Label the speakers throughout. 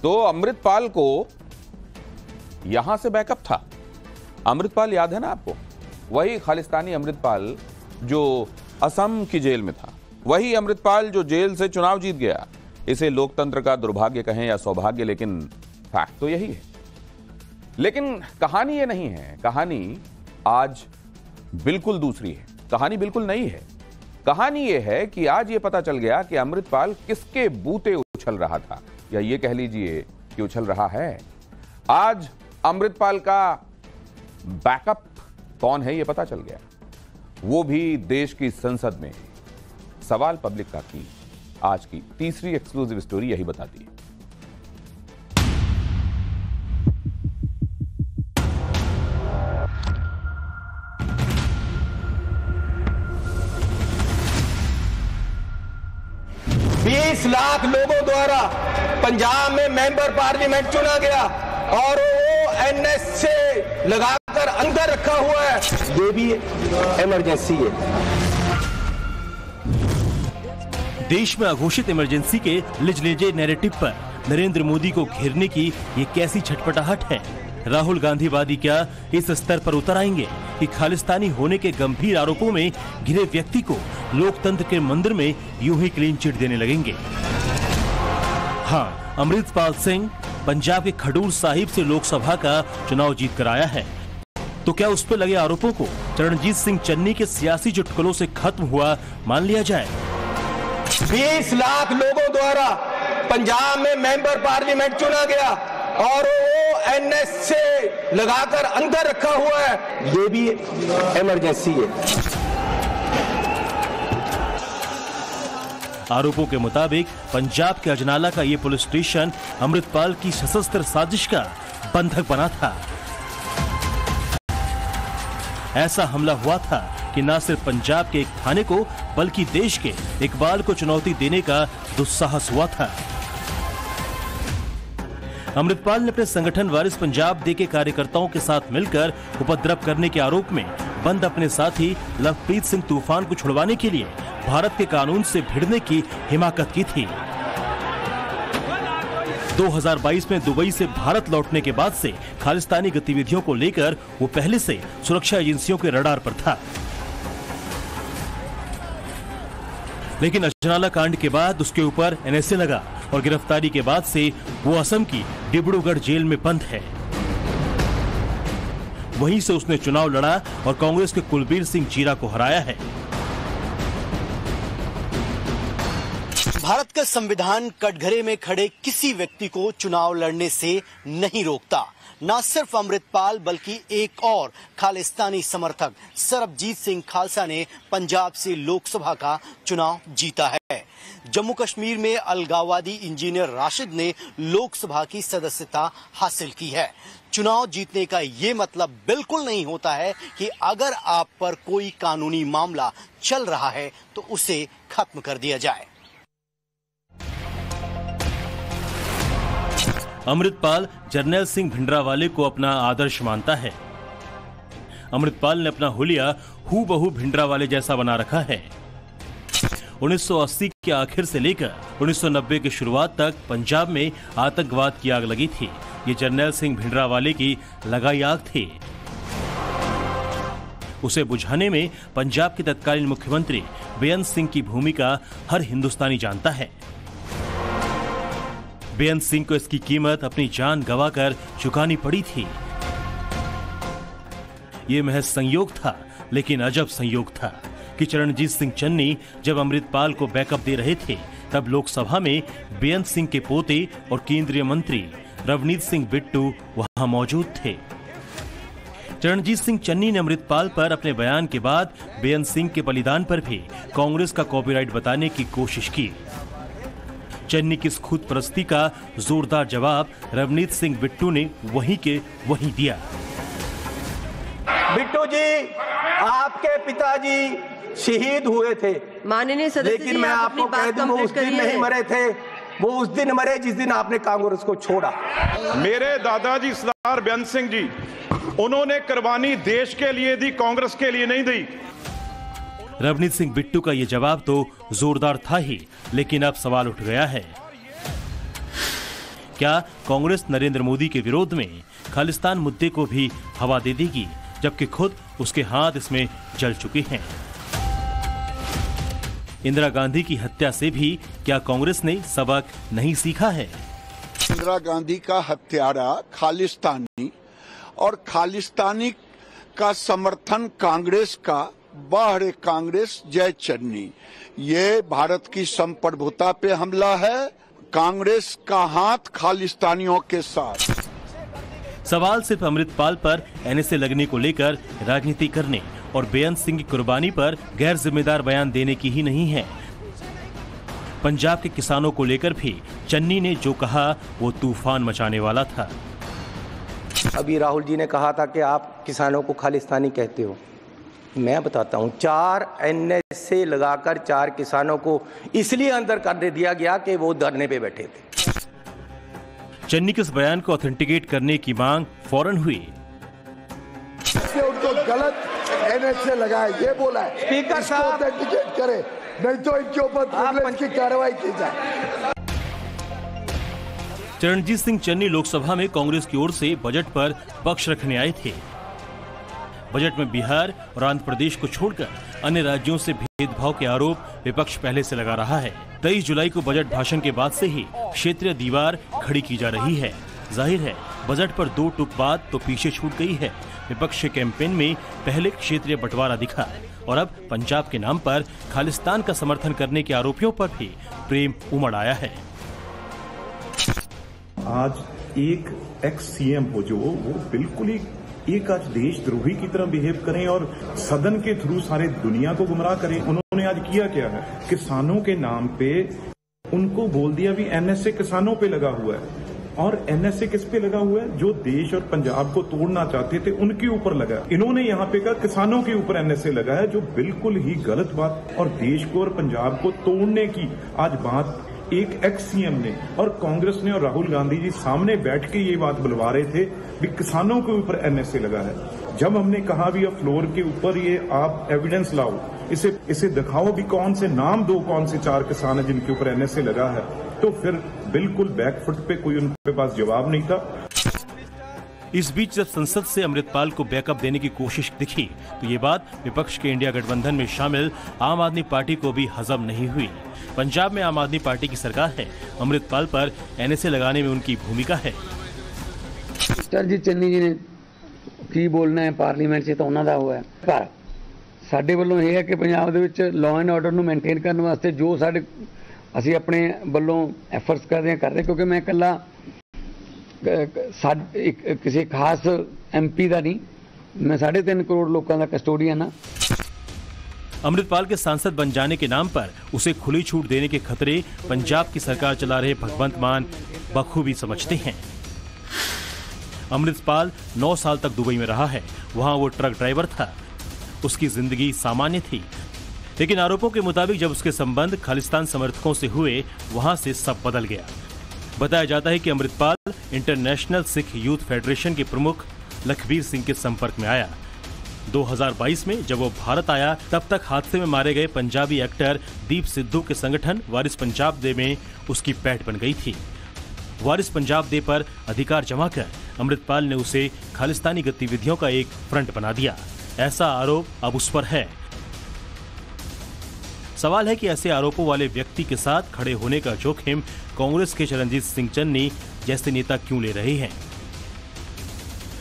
Speaker 1: तो अमृतपाल को यहां से बैकअप था। अमृतपाल याद है ना आपको, वही खालिस्तानी अमृतपाल जो असम की जेल में था, वही अमृतपाल जो जेल से चुनाव जीत गया। इसे लोकतंत्र का दुर्भाग्य कहें या सौभाग्य, लेकिन फैक्ट तो यही है। लेकिन कहानी ये नहीं है, कहानी आज बिल्कुल दूसरी है, कहानी बिल्कुल नई है। कहानी ये है कि आज ये पता चल गया कि अमृतपाल किसके बूते उछल रहा था, या ये कह लीजिए कि उछल रहा है। आज अमृतपाल का बैकअप कौन है ये पता चल गया, वो भी देश की संसद में। सवाल पब्लिक का की आज की तीसरी एक्सक्लूसिव स्टोरी यही बताती है।
Speaker 2: लाख लोगों द्वारा पंजाब में मेंबर पार्लियामेंट चुना गया और वो एनएस से लगाकर अंदर रखा हुआ है। ये भी इमरजेंसी है।
Speaker 3: देश में अघोषित इमरजेंसी के लिजलेजे नैरेटिव पर नरेंद्र मोदी को घेरने की ये कैसी छटपटाहट है। राहुल गांधीवादी क्या इस स्तर पर उतर आएंगे कि खालिस्तानी होने के गंभीर आरोपों में घिरे व्यक्ति को लोकतंत्र के मंदिर में यूं ही क्लीन चिट देने लगेंगे। हाँ, अमृतपाल सिंह पंजाब के खडूर साहिब से लोकसभा का चुनाव जीत कर आया है, तो क्या उस पर लगे आरोपों को चरणजीत सिंह चन्नी के सियासी चुटकुलों से खत्म हुआ मान लिया जाए?
Speaker 2: 20 लाख लोगों द्वारा पंजाब में मेंबर पार्लियामेंट चुना गया और वो एनएस से लगाकर अंदर रखा हुआ है। ये भी इमरजेंसी है।
Speaker 3: आरोपों के मुताबिक पंजाब के अजनाला का ये पुलिस स्टेशन अमृतपाल की सशस्त्र साजिश का बंधक बना था। ऐसा हमला हुआ था कि न सिर्फ पंजाब के एक थाने को बल्कि देश के इकबाल को चुनौती देने का दुस्साहस हुआ था। अमृतपाल ने अपने संगठन वारिस पंजाब डे के कार्यकर्ताओं के साथ मिलकर उपद्रव करने के आरोप में बंद अपने साथी लवप्रीत सिंह तूफान को छुड़वाने के लिए भारत के कानून से भिड़ने की हिमाकत की थी। 2022 में दुबई से भारत लौटने के बाद से खालिस्तानी गतिविधियों को लेकर वो पहले से सुरक्षा एजेंसियों के रडार पर था। लेकिन अजनाला कांड के बाद उसके ऊपर एनएसए लगा और गिरफ्तारी के बाद से वो असम की डिब्रूगढ़ जेल में बंद है। वहीं से उसने चुनाव लड़ा और कांग्रेस के कुलबीर सिंह जीरा को हराया है।
Speaker 4: भारत का संविधान कटघरे में खड़े किसी व्यक्ति को चुनाव लड़ने से नहीं रोकता। न सिर्फ अमृतपाल बल्कि एक और खालिस्तानी समर्थक सरबजीत सिंह खालसा ने पंजाब से लोकसभा का चुनाव जीता है। जम्मू कश्मीर में अलगाववादी इंजीनियर राशिद ने लोकसभा की सदस्यता हासिल की है। चुनाव जीतने का ये मतलब बिल्कुल नहीं होता है कि अगर आप पर कोई कानूनी मामला चल रहा है तो उसे खत्म कर दिया जाए।
Speaker 3: अमृतपाल जर्नैल सिंह भिंडरावाले को अपना आदर्श मानता है। अमृतपाल ने अपना हुलिया हूबहू भिंडरावाले जैसा बना रखा है। 1980 के आखिर से लेकर 1990 की शुरुआत तक पंजाब में आतंकवाद की आग लगी थी। ये जर्नैल सिंह भिंडरावाले की लगाई आग थी। उसे बुझाने में पंजाब के तत्कालीन मुख्यमंत्री बेअंत सिंह की भूमिका हर हिंदुस्तानी जानता है। बेअंत सिंह को इसकी कीमत अपनी जान गंवाकर चुकानी पड़ी थी। ये महज संयोग था, लेकिन अजब संयोग था कि चरणजीत सिंह चन्नी जब अमृतपाल को बैकअप दे रहे थे, तब लोकसभा में बेअंत सिंह के पोते और केंद्रीय मंत्री रवनीत सिंह बिट्टू वहां मौजूद थे। चरणजीत सिंह चन्नी ने अमृतपाल पर अपने बयान के बाद बेअंत सिंह के बलिदान पर भी कांग्रेस का कॉपीराइट बताने की कोशिश की। चन्नी की इस खुद परस्ती का जोरदार जवाब रवनीत सिंह बिट्टू ने वहीं के वहीं दिया।
Speaker 2: बिट्टू जी, आपके पिताजी शहीद हुए थे,
Speaker 5: माननीय सदस्य,
Speaker 2: लेकिन मैं आपको कह दूं वो उस दिन नहीं मरे थे। वो उस दिन मरे जिस दिन आपने कांग्रेस को छोड़ा।
Speaker 6: मेरे दादाजी सरदार बेअंत सिंह जी, उन्होंने कुर्बानी देश के लिए दी, कांग्रेस के लिए नहीं दी।
Speaker 3: रवनीत सिंह बिट्टू का यह जवाब तो जोरदार था ही, लेकिन अब सवाल उठ गया है क्या कांग्रेस नरेंद्र मोदी के विरोध में खालिस्तान मुद्दे को भी हवा दे देगी, जबकि खुद उसके हाथ इसमें जल चुके हैं? इंदिरा गांधी की हत्या से भी क्या कांग्रेस ने सबक नहीं सीखा है?
Speaker 5: इंदिरा गांधी का हत्यारा खालिस्तानी और खालिस्तानी का समर्थन कांग्रेस का, बाहर कांग्रेस जय चन्नी, ये भारत की संप्रभुता पे हमला है। कांग्रेस का हाथ खालिस्तानियों के साथ।
Speaker 3: सवाल सिर्फ अमृतपाल पर एनएसए लगने को लेकर राजनीति करने और बेअंत सिंह की कुर्बानी पर गैर जिम्मेदार बयान देने की ही नहीं है। पंजाब के किसानों को लेकर भी चन्नी ने जो कहा वो तूफान मचाने वाला था।
Speaker 2: अभी राहुल जी ने कहा था कि आप किसानों को खालिस्तानी कहते हो। मैं बताता हूं, 4 एनएसए लगाकर 4 किसानों को इसलिए अंदर कर दिया गया कि वो धरने पे बैठे थे।
Speaker 3: चन्नी के इस बयान को ऑथेंटिकेट करने की मांग फौरन हुई।
Speaker 7: उनको गलत एनएसए लगाए ये बोला है,
Speaker 2: स्पीकर साहब
Speaker 7: ऑथेंटिकेट करे, नहीं तो इनके ऊपर की कार्रवाई की जाए।
Speaker 3: चरणजीत सिंह चन्नी लोकसभा में कांग्रेस की ओर से बजट पर पक्ष रखने आए थे। बजट में बिहार और आंध्र प्रदेश को छोड़कर अन्य राज्यों से भेदभाव के आरोप विपक्ष पहले से लगा रहा है। 23 जुलाई को बजट भाषण के बाद से ही क्षेत्रीय दीवार खड़ी की जा रही है। जाहिर है बजट पर 2 टूक बात तो पीछे छूट गई है। विपक्ष के कैंपेन में पहले क्षेत्रीय बंटवारा दिखा और अब पंजाब के नाम पर खालिस्तान का समर्थन करने के आरोपियों पर भी प्रेम उमड़ आया है।
Speaker 8: आज एक एक्स सीएम हो जो वो बिल्कुल ही एक आज देशद्रोही की तरह बिहेव करें और सदन के थ्रू सारे दुनिया को गुमराह करें। उन्होंने आज किया क्या है, किसानों के नाम पे उनको बोल दिया भी एनएसए किसानों पे लगा हुआ है। और एनएसए किस पे लगा हुआ है? जो देश और पंजाब को तोड़ना चाहते थे उनके ऊपर लगा। इन्होंने यहाँ पे कहा किसानों के ऊपर एनएसए लगा है, जो बिल्कुल ही गलत बात और देश को और पंजाब को तोड़ने की आज बात एक एक्स सीएम ने और कांग्रेस ने और राहुल गांधी जी सामने बैठ के ये बात बुलवा रहे थे कि किसानों के ऊपर एनएसए लगा है। जब हमने कहा भी फ्लोर के ऊपर ये आप एविडेंस लाओ, इसे दिखाओ भी, कौन से नाम दो, कौन से 4 किसान है जिनके ऊपर एनएसए लगा है, तो फिर बिल्कुल बैकफुट पे कोई उनके पास जवाब नहीं था।
Speaker 3: इस बीच जब संसद से अमृतपाल को बैकअप देने की कोशिश दिखी तो ये बात विपक्ष के इंडिया गठबंधन में शामिल आम आदमी पार्टी को भी हजम नहीं हुई। पंजाब में आम आदमी पार्टी की सरकार है, अमृतपाल पर एनएसए लगाने में उनकी भूमिका है।
Speaker 9: चरणजीत चन्नी जी ने की बोलना है पार्लीमेंट से तो उन्होंने हुआ है, पर साडे ਵੱਲੋਂ ਇਹ ਹੈ कि पंजाब ਦੇ ਵਿੱਚ ਲਾਅ ਐਂਡ ਆਰਡਰ ਨੂੰ ਮੇਨਟੇਨ ਕਰਨ ਵਾਸਤੇ ਜੋ ਸਾਡੇ ਅਸੀਂ ਆਪਣੇ ਵੱਲੋਂ ਐਫਰਟਸ ਕਰ ਰਹੇ ਹਾਂ, क्योंकि मैं इकल्ला किसी खास एमपी का नहीं, मैं 3.5 करोड़ लोगों का कस्टोडियन हाँ।
Speaker 3: अमृतपाल के सांसद बन जाने के नाम पर उसे खुली छूट देने के खतरे पंजाब की सरकार चला रहे भगवंत मान बखूबी समझते हैं। अमृतपाल 9 साल तक दुबई में रहा है, वहां वो ट्रक ड्राइवर था। उसकी जिंदगी सामान्य थी, लेकिन आरोपों के मुताबिक जब उसके संबंध खालिस्तान समर्थकों से हुए वहां से सब बदल गया। बताया जाता है कि Amritpal international Sikh youth federation के प्रमुख लखबीर सिंह के संपर्क में आया। 2022 में जब वो भारत आया तब तक हादसे में मारे गए पंजाबी एक्टर दीप सिद्धू के संगठन वारिस पंजाब डे में उसकी पैठ बन गई थी। वारिस पंजाब डे पर अधिकार जमाकर अमृतपाल ने उसे खालिस्तानी गतिविधियों का एक फ्रंट बना दिया। ऐसा आरोप अब उस पर है। सवाल है कि ऐसे आरोपों वाले व्यक्ति के साथ खड़े होने का जोखिम कांग्रेस के चरणजीत सिंह चन्नी जैसे नेता क्यों ले रहे हैं?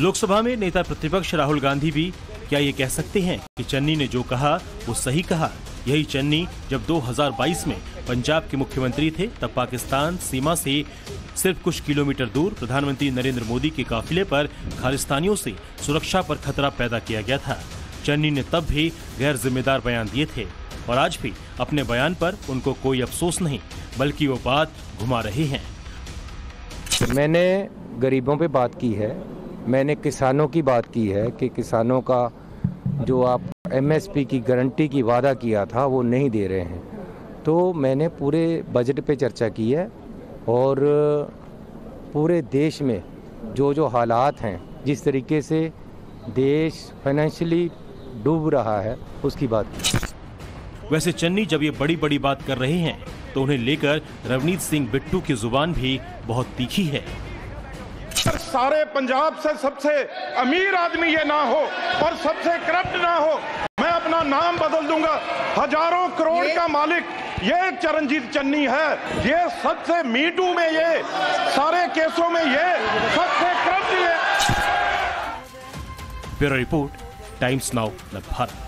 Speaker 3: लोकसभा में नेता प्रतिपक्ष राहुल गांधी भी क्या ये कह सकते हैं कि चन्नी ने जो कहा वो सही कहा? यही चन्नी जब 2022 में पंजाब के मुख्यमंत्री थे तब पाकिस्तान सीमा से सिर्फ कुछ किलोमीटर दूर प्रधानमंत्री नरेंद्र मोदी के काफिले पर खालिस्तानियों से सुरक्षा पर खतरा पैदा किया गया था। चन्नी ने तब भी गैर जिम्मेदार बयान दिए थे और आज भी अपने बयान पर उनको कोई अफसोस नहीं, बल्कि वो बात घुमा रहे हैं।
Speaker 10: मैंने गरीबों पे बात की है, मैंने किसानों की बात की है कि किसानों का जो आप एमएसपी की गारंटी की वादा किया था वो नहीं दे रहे हैं। तो मैंने पूरे बजट पे चर्चा की है और पूरे देश में जो हालात हैं, जिस तरीके से देश फाइनेंशियली डूब रहा है, उसकी बात की।
Speaker 3: वैसे चन्नी जब ये बड़ी बड़ी बात कर रहे हैं तो उन्हें लेकर रवनीत सिंह बिट्टू की जुबान भी बहुत तीखी है।
Speaker 6: सारे पंजाब से सबसे अमीर आदमी ये ना हो और सबसे करप्ट ना हो, मैं अपना नाम बदल दूंगा। हजारों करोड़ का मालिक ये चरणजीत चन्नी है। ये सबसे मीटू में, ये सारे केसों में ये सबसे करप्ट है।
Speaker 3: Bureau report, times now Bharat.